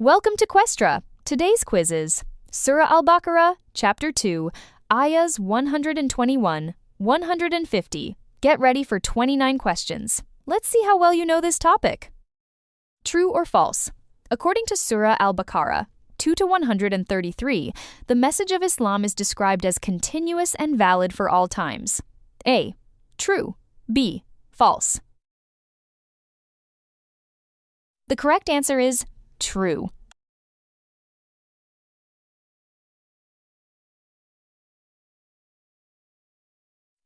Welcome to Questra. Today's quiz is Surah Al-Baqarah, Chapter 2, Ayahs 121, 150. Get ready for 29 questions. Let's see how well you know this topic. True or false? According to Surah Al-Baqarah, 2-133, the message of Islam is described as continuous and valid for all times. A. True. B. False. The correct answer is true.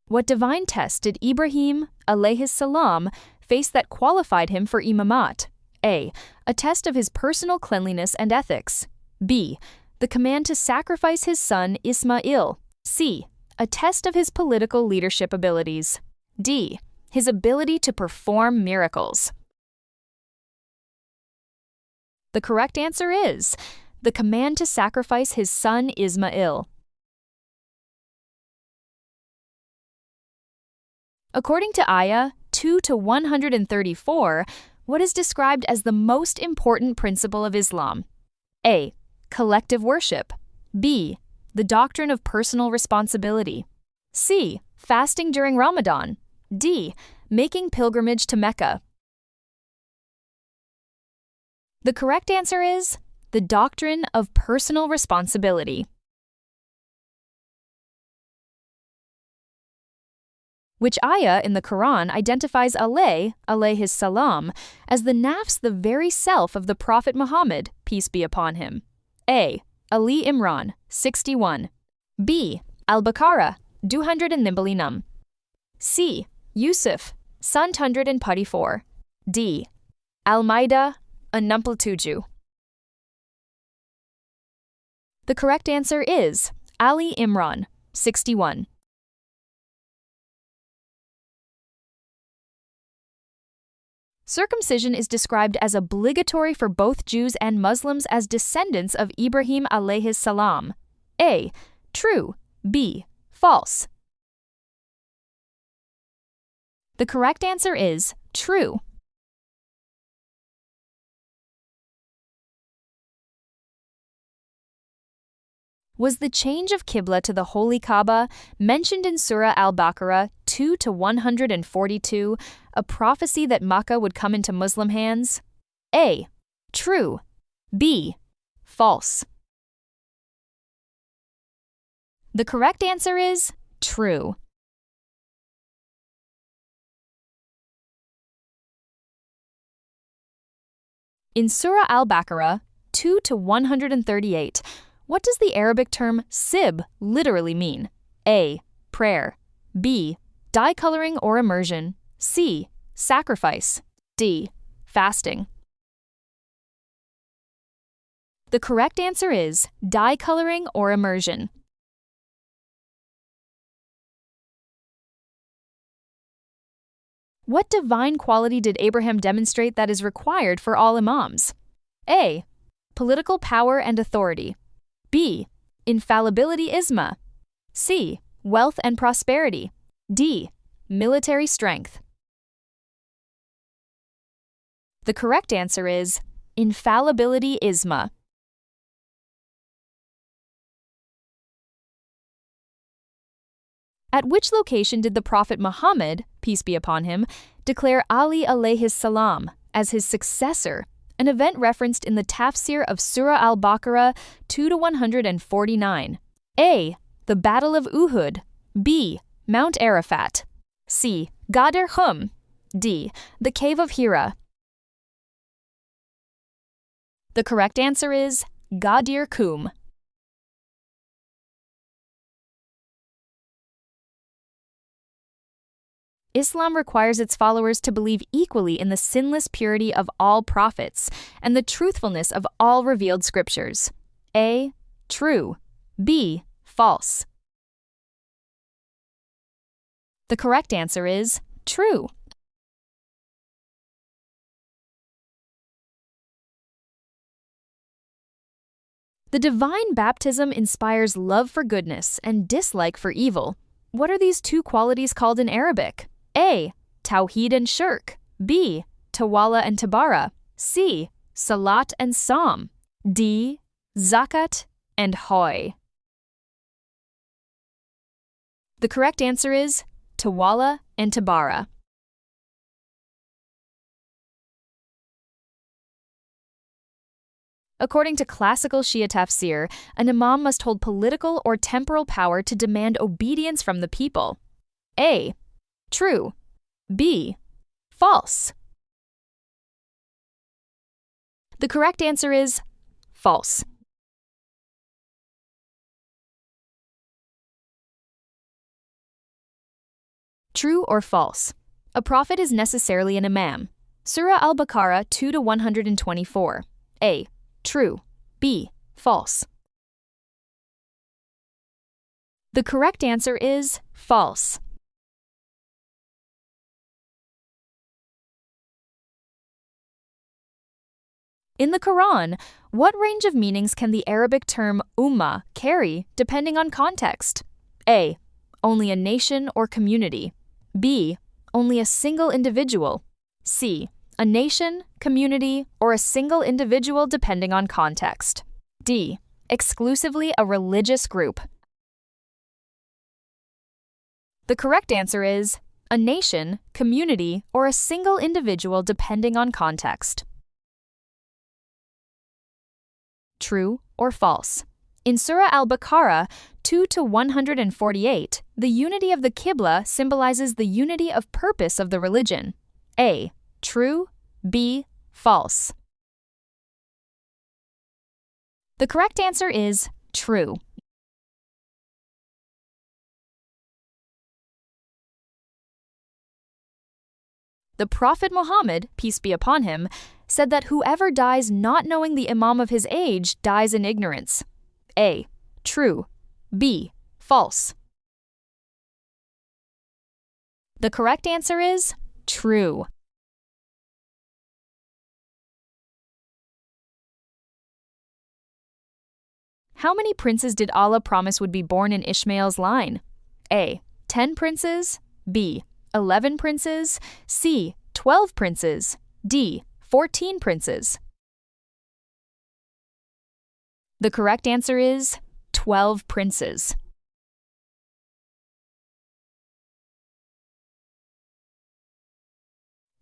What divine test did Ibrahim, alayhis salam, face that qualified him for imamat? A. A test of his personal cleanliness and ethics. B. The command to sacrifice his son Ismail. C. A test of his political leadership abilities. D. His ability to perform miracles. The correct answer is the command to sacrifice his son Ismail. According to Ayah 2-134, what is described as the most important principle of Islam? A. Collective worship. B. The doctrine of personal responsibility. C. Fasting during Ramadan. D. Making pilgrimage to Mecca. The correct answer is the doctrine of personal responsibility. Which ayah in the Quran identifies Allah, alayhis salam, as the nafs, the very self of the Prophet Muhammad, peace be upon him? A. Ali Imran, 61. B. Al-Baqarah, 295. C. Yusuf, 144. D. Al-Maida, 67. The correct answer is Ali Imran, 61. Circumcision is described as obligatory for both Jews and Muslims as descendants of Ibrahim alayhis salam. A. True. B. False. The correct answer is true. Was the change of qiblah to the Holy Kabah mentioned in Surah Al-Baqarah 2-142 a prophecy that Makkah would come into Muslim hands? A. True. B. False. The correct answer is true. In Surah Al-Baqarah 2-138, what does the Arabic term sibgh literally mean? A. Prayer. B. Dye coloring or immersion. C. Sacrifice. D. Fasting. The correct answer is dye coloring or immersion. What divine quality did Abraham demonstrate that is required for all imams? A. Political power and authority. B. Infallibility isma. C. Wealth and prosperity. D. Military strength. The correct answer is infallibility isma. At which location did the Prophet Muhammad, peace be upon him, declare Ali alayhis salam as his successor, an event referenced in the tafsir of Surah Al-Baqarah 2-149? A. The Battle of Uhud. B. Mount Arafat. C. Ghadir Hum. D. The Cave of Hira. The correct answer is Ghadir Hum. Islam requires its followers to believe equally in the sinless purity of all prophets and the truthfulness of all revealed scriptures. A. True. B. False. The correct answer is true. The divine baptism inspires love for goodness and dislike for evil. What are these two qualities called in Arabic? A. Tawheed and shirk. B. Tawalla and tabara. C. Salat and Psalm. D. Zakat and Hoy. The correct answer is Tawalla and Tabara. According to classical Shia tafsir, an imam must hold political or temporal power to demand obedience from the people. A. True. B. False. The correct answer is false. True or false? A prophet is necessarily an imam. Surah Al-Baqarah 2-124. A. True. B. False. The correct answer is false. In the Quran, what range of meanings can the Arabic term ummah carry depending on context? A. Only a nation or community. B. Only a single individual. C. A nation, community, or a single individual depending on context. D. Exclusively a religious group. The correct answer is a nation, community, or a single individual depending on context. True or false? In Surah Al-Baqarah 2-148, the unity of the qiblah symbolizes the unity of purpose of the religion. A. True. B. False. The correct answer is true. The Prophet Muhammad, peace be upon him, said that whoever dies not knowing the imam of his age dies in ignorance. A. True. B. False. The correct answer is true. How many princes did Allah promise would be born in Ishmael's line? A. 10 princes. B. 11 princes. C. 12 princes. D. 14 princes. The correct answer is 12 princes.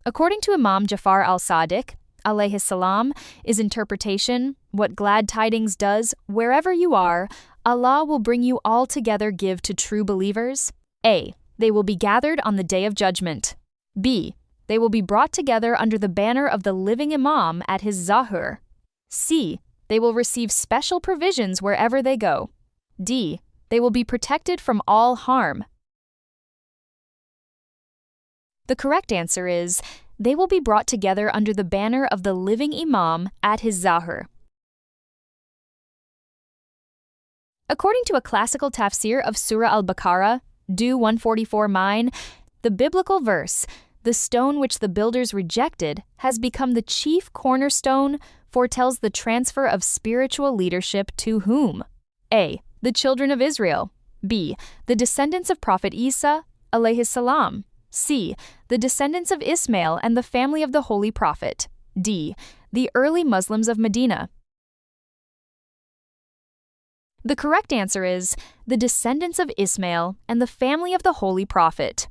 According to Imam Jafar al-Sadiq, alayhi salam, is interpretation, what glad tidings does, wherever you are, Allah will bring you all together give to true believers. A. They will be gathered on the day of judgment. B. They will be brought together under the banner of the living Imam at his zahur. C. They will receive special provisions wherever they go. D. They will be protected from all harm. The correct answer is, they will be brought together under the banner of the living Imam at his zahur. According to a classical tafsir of Surah Al-Baqarah, do 144 mine, the biblical verse, the stone which the builders rejected has become the chief cornerstone, foretells the transfer of spiritual leadership to whom? A. The children of Israel. B. The descendants of Prophet Isa, alayhi salam. C. The descendants of Ismail and the family of the Holy Prophet. D. The early Muslims of Medina. The correct answer is the descendants of Ismail and the family of the Holy Prophet.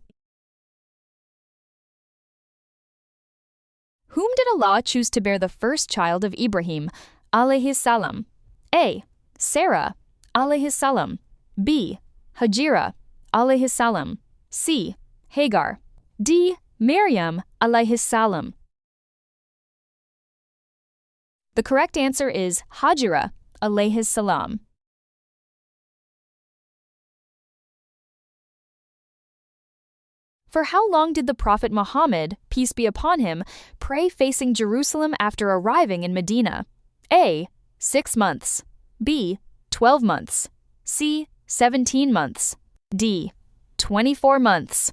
Whom did Allah choose to bear the first child of Ibrahim, alayhi salam? A. Sarah, alayhi salam. B. Hajira, alayhi salam. C. Hagar. D. Maryam, alayhi salam. The correct answer is Hajira, alayhi salam. For how long did the Prophet Muhammad, peace be upon him, pray facing Jerusalem after arriving in Medina? A. 6 months. B. 12 months. C. 17 months. D. 24 months.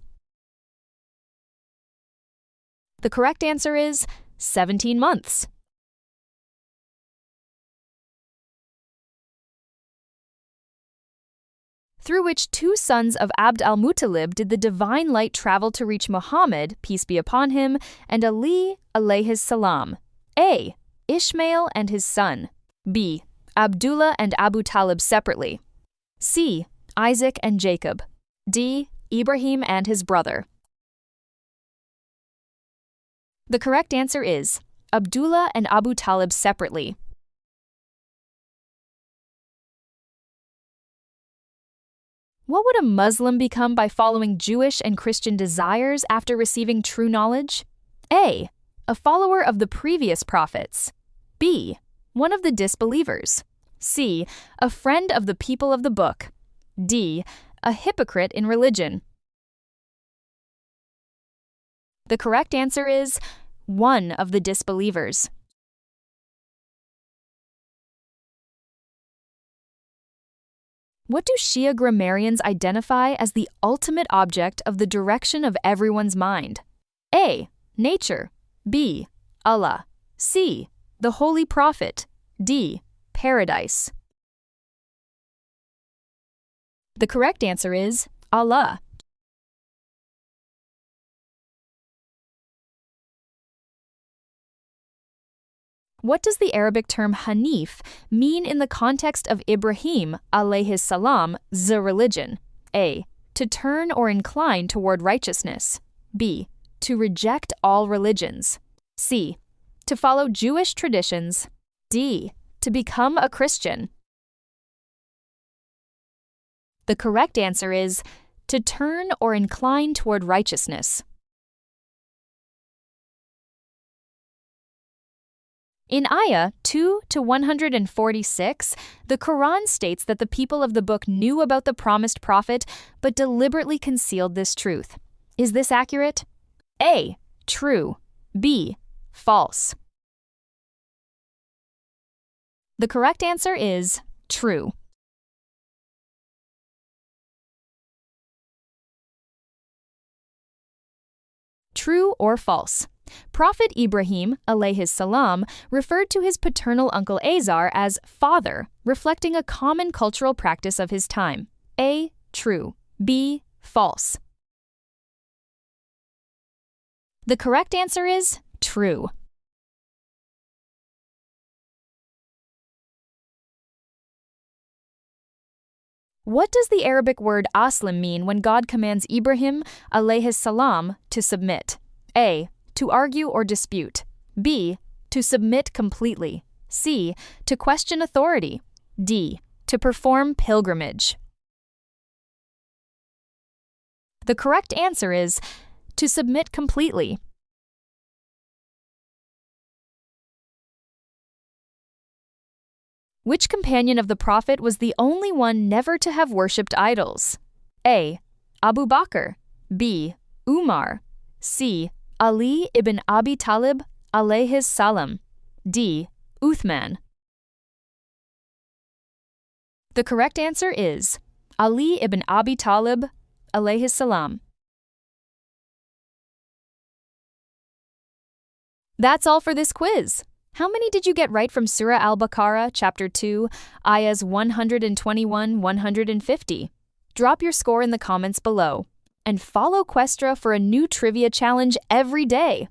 The correct answer is 17 months. Through which 2 sons of Abd al-Muttalib did the divine light travel to reach Muhammad, peace be upon him, and Ali, alayhi salam. A. Ishmael and his son. B. Abdullah and Abu Talib separately. C. Isaac and Jacob. D. Ibrahim and his brother. The correct answer is Abdullah and Abu Talib separately. What would a Muslim become by following Jewish and Christian desires after receiving true knowledge? A. A follower of the previous prophets. B. One of the disbelievers. C. A friend of the people of the book. D. A hypocrite in religion. The correct answer is one of the disbelievers. What do Shia grammarians identify as the ultimate object of the direction of everyone's mind? A. Nature. B. Allah. C. The Holy Prophet. D. Paradise. The correct answer is Allah. What does the Arabic term hanif mean in the context of Ibrahim alayhis salam's religion? A. To turn or incline toward righteousness. B. To reject all religions. C. To follow Jewish traditions. D. To become a Christian. The correct answer is to turn or incline toward righteousness. In Ayah 2-146, the Quran states that the people of the book knew about the promised prophet but deliberately concealed this truth. Is this accurate? A. True. B. False. The correct answer is true. True or false? Prophet Ibrahim alayhis salam referred to his paternal uncle Azar as father, reflecting a common cultural practice of his time. A. True. B. False. The correct answer is true. What does the Arabic word Aslim mean when God commands Ibrahim alayhis salam to submit? A. To argue or dispute. B. To submit completely. C. To question authority. D. To perform pilgrimage. The correct answer is to submit completely. Which companion of the Prophet was the only one never to have worshipped idols? A. Abu Bakr. B. Umar. C. Ali ibn Abi Talib alayhis salam. D. Uthman. The correct answer is Ali ibn Abi Talib alayhis salam. That's all for this quiz. How many did you get right from Surah Al-Baqarah, Chapter 2, Ayahs 121-150? Drop your score in the comments below. And follow Questra for a new trivia challenge every day.